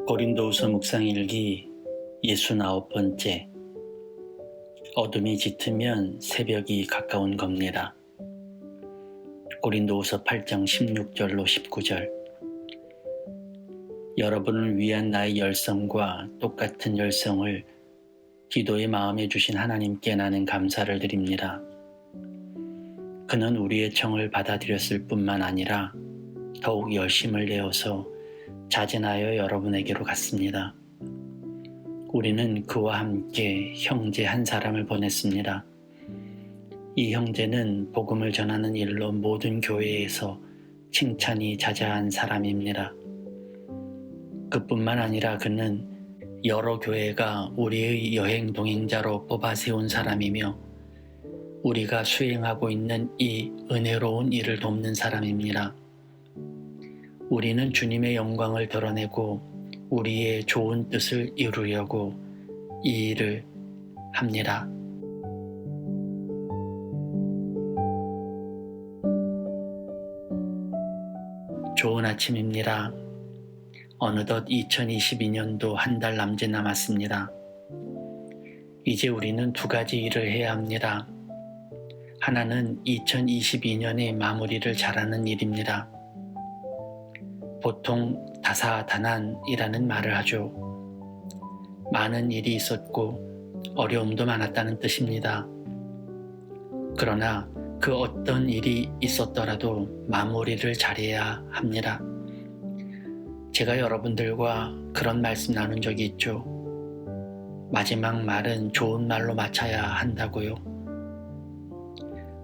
고린도후서 묵상일기 69번째. 어둠이 짙으면 새벽이 가까운 겁니다. 고린도후서 8장 16절로 19절. 여러분을 위한 나의 열성과 똑같은 열성을 기도의 마음에 주신 하나님께 나는 감사를 드립니다. 그는 우리의 청을 받아들였을 뿐만 아니라 더욱 열심을 내어서 자진하여 여러분에게로 갔습니다. 우리는 그와 함께 형제 한 사람을 보냈습니다. 이 형제는 복음을 전하는 일로 모든 교회에서 칭찬이 자자한 사람입니다. 그뿐만 아니라 그는 여러 교회가 우리의 여행 동행자로 뽑아 세운 사람이며 우리가 수행하고 있는 이 은혜로운 일을 돕는 사람입니다. 우리는 주님의 영광을 드러내고 우리의 좋은 뜻을 이루려고 이 일을 합니다. 좋은 아침입니다. 어느덧 2022년도 한 달 남짓 남았습니다. 이제 우리는 두 가지 일을 해야 합니다. 하나는 2022년의 마무리를 잘하는 일입니다. 보통 다사다난이라는 말을 하죠. 많은 일이 있었고 어려움도 많았다는 뜻입니다. 그러나 그 어떤 일이 있었더라도 마무리를 잘해야 합니다. 제가 여러분들과 그런 말씀 나눈 적이 있죠. 마지막 말은 좋은 말로 마쳐야 한다고요.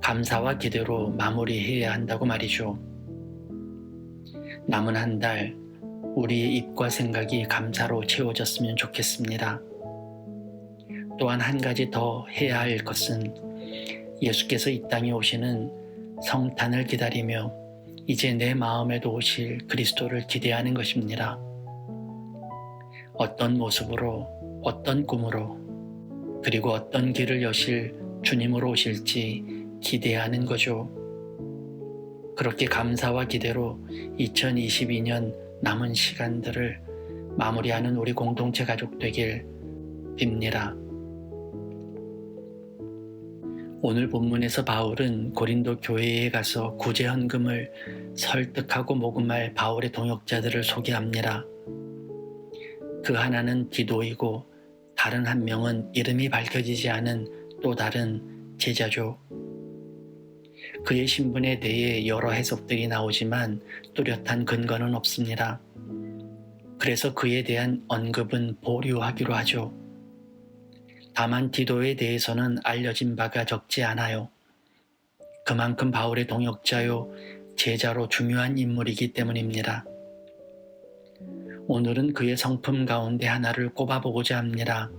감사와 기대로 마무리해야 한다고 말이죠. 남은 한 달 우리의 입과 생각이 감사로 채워졌으면 좋겠습니다. 또한 한 가지 더 해야 할 것은 예수께서 이 땅에 오시는 성탄을 기다리며 이제 내 마음에도 오실 그리스도를 기대하는 것입니다. 어떤 모습으로, 어떤 꿈으로, 그리고 어떤 길을 여실 주님으로 오실지 기대하는 거죠. 그렇게 감사와 기대로 2022년 남은 시간들을 마무리하는 우리 공동체 가족 되길 빕니다. 오늘 본문에서 바울은 고린도 교회에 가서 구제 헌금을 설득하고 모금할 바울의 동역자들을 소개합니다. 그 하나는 디도이고 다른 한 명은 이름이 밝혀지지 않은 또 다른 제자죠. 그의 신분에 대해 여러 해석들이 나오지만 뚜렷한 근거는 없습니다. 그래서 그에 대한 언급은 보류하기로 하죠. 다만 디도에 대해서는 알려진 바가 적지 않아요. 그만큼 바울의 동역자요, 제자로 중요한 인물이기 때문입니다. 오늘은 그의 성품 가운데 하나를 꼽아보고자 합니다.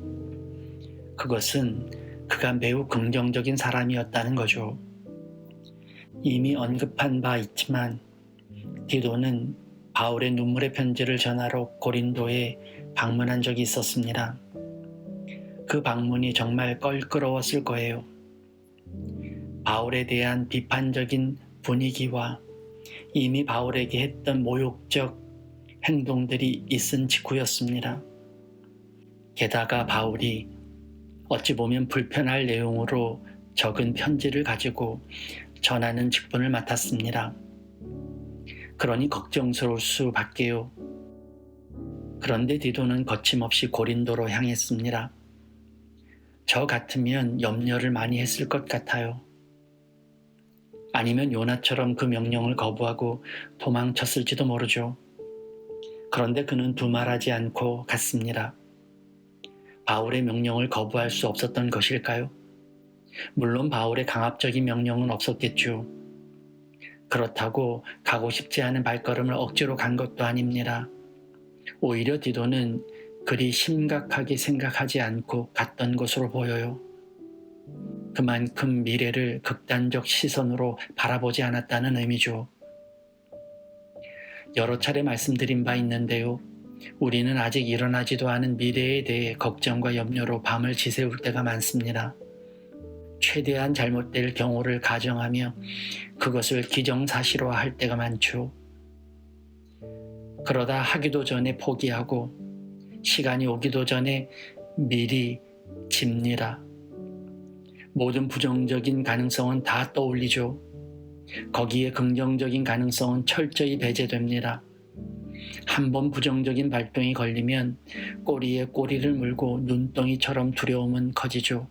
그것은 그가 매우 긍정적인 사람이었다는 거죠. 이미 언급한 바 있지만 디도는 바울의 눈물의 편지를 전하러 고린도에 방문한 적이 있었습니다. 그 방문이 정말 껄끄러웠을 거예요. 바울에 대한 비판적인 분위기와 이미 바울에게 했던 모욕적 행동들이 있은 직후였습니다. 게다가 바울이 어찌 보면 불편할 내용으로 적은 편지를 가지고 전하는 직분을 맡았습니다. 그러니 걱정스러울 수밖에요. 그런데 디도는 거침없이 고린도로 향했습니다. 저 같으면 염려를 많이 했을 것 같아요. 아니면 요나처럼 그 명령을 거부하고 도망쳤을지도 모르죠. 그런데 그는 두말하지 않고 갔습니다. 바울의 명령을 거부할 수 없었던 것일까요? 물론 바울의 강압적인 명령은 없었겠죠. 그렇다고 가고 싶지 않은 발걸음을 억지로 간 것도 아닙니다. 오히려 디도는 그리 심각하게 생각하지 않고 갔던 것으로 보여요. 그만큼 미래를 극단적 시선으로 바라보지 않았다는 의미죠. 여러 차례 말씀드린 바 있는데요. 우리는 아직 일어나지도 않은 미래에 대해 걱정과 염려로 밤을 지새울 때가 많습니다. 최대한 잘못될 경우를 가정하며 그것을 기정사실화할 때가 많죠. 그러다 하기도 전에 포기하고 시간이 오기도 전에 미리 집니다. 모든 부정적인 가능성은 다 떠올리죠. 거기에 긍정적인 가능성은 철저히 배제됩니다. 한번 부정적인 발동이 걸리면 꼬리에 꼬리를 물고 눈덩이처럼 두려움은 커지죠.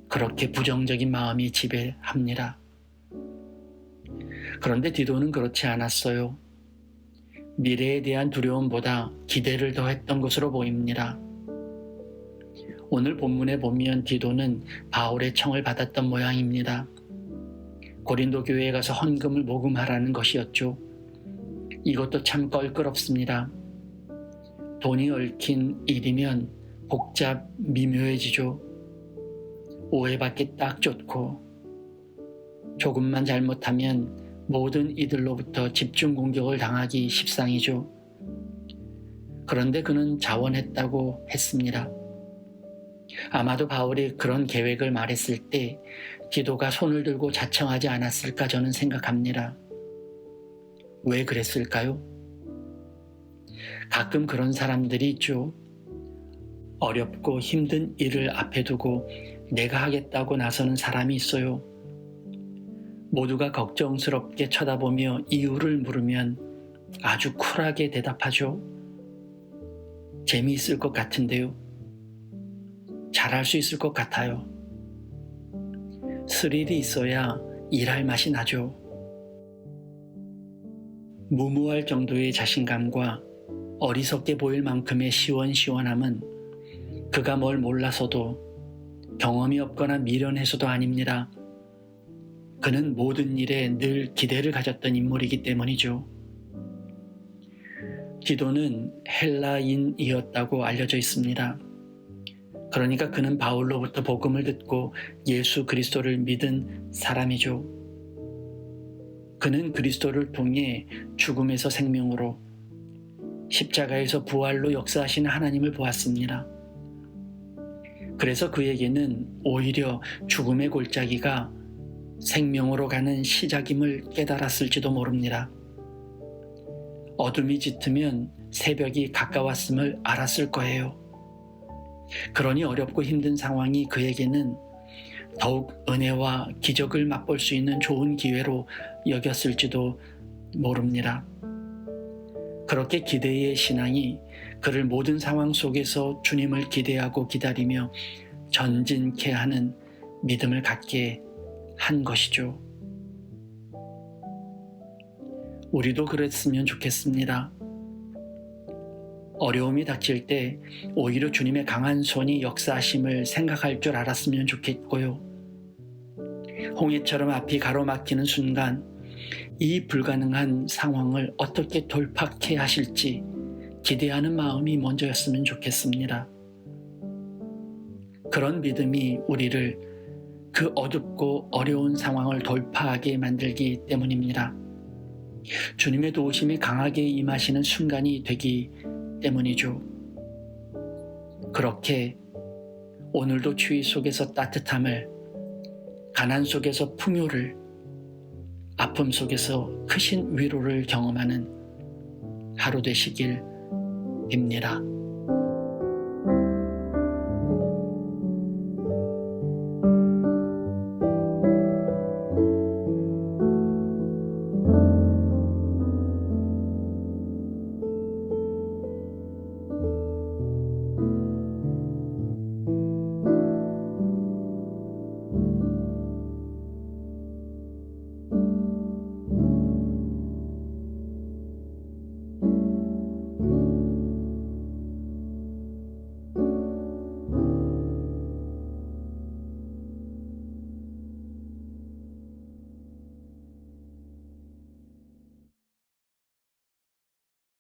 그렇게 부정적인 마음이 지배합니다. 그런데 디도는 그렇지 않았어요. 미래에 대한 두려움보다 기대를 더했던 것으로 보입니다. 오늘 본문에 보면 디도는 바울의 청을 받았던 모양입니다. 고린도 교회에 가서 헌금을 모금하라는 것이었죠. 이것도 참 껄끄럽습니다. 돈이 얽힌 일이면 복잡 미묘해지죠. 오해받기 딱 좋고 조금만 잘못하면 모든 이들로부터 집중 공격을 당하기 십상이죠. 그런데 그는 자원했다고 했습니다. 아마도 바울이 그런 계획을 말했을 때 디도가 손을 들고 자청하지 않았을까 저는 생각합니다. 왜 그랬을까요? 가끔 그런 사람들이 있죠. 어렵고 힘든 일을 앞에 두고 내가 하겠다고 나서는 사람이 있어요. 모두가 걱정스럽게 쳐다보며 이유를 물으면 아주 쿨하게 대답하죠. 재미있을 것 같은데요. 잘할 수 있을 것 같아요. 스릴이 있어야 일할 맛이 나죠. 무모할 정도의 자신감과 어리석게 보일 만큼의 시원시원함은 그가 뭘 몰라서도 경험이 없거나 미련해서도 아닙니다. 그는 모든 일에 늘 기대를 가졌던 인물이기 때문이죠. 디도는 헬라인이었다고 알려져 있습니다. 그러니까 그는 바울로부터 복음을 듣고 예수 그리스도를 믿은 사람이죠. 그는 그리스도를 통해 죽음에서 생명으로 십자가에서 부활로 역사하시는 하나님을 보았습니다. 그래서 그에게는 오히려 죽음의 골짜기가 생명으로 가는 시작임을 깨달았을지도 모릅니다. 어둠이 짙으면 새벽이 가까웠음을 알았을 거예요. 그러니 어렵고 힘든 상황이 그에게는 더욱 은혜와 기적을 맛볼 수 있는 좋은 기회로 여겼을지도 모릅니다. 그렇게 기대의 신앙이 그를 모든 상황 속에서 주님을 기대하고 기다리며 전진케 하는 믿음을 갖게 한 것이죠. 우리도 그랬으면 좋겠습니다. 어려움이 닥칠 때 오히려 주님의 강한 손이 역사하심을 생각할 줄 알았으면 좋겠고요. 홍해처럼 앞이 가로막히는 순간 이 불가능한 상황을 어떻게 돌파케 하실지 기대하는 마음이 먼저였으면 좋겠습니다. 그런 믿음이 우리를 그 어둡고 어려운 상황을 돌파하게 만들기 때문입니다. 주님의 도우심이 강하게 임하시는 순간이 되기 때문이죠. 그렇게 오늘도 추위 속에서 따뜻함을, 가난 속에서 풍요를, 아픔 속에서 크신 위로를 경험하는 하루 되시길 빕니다.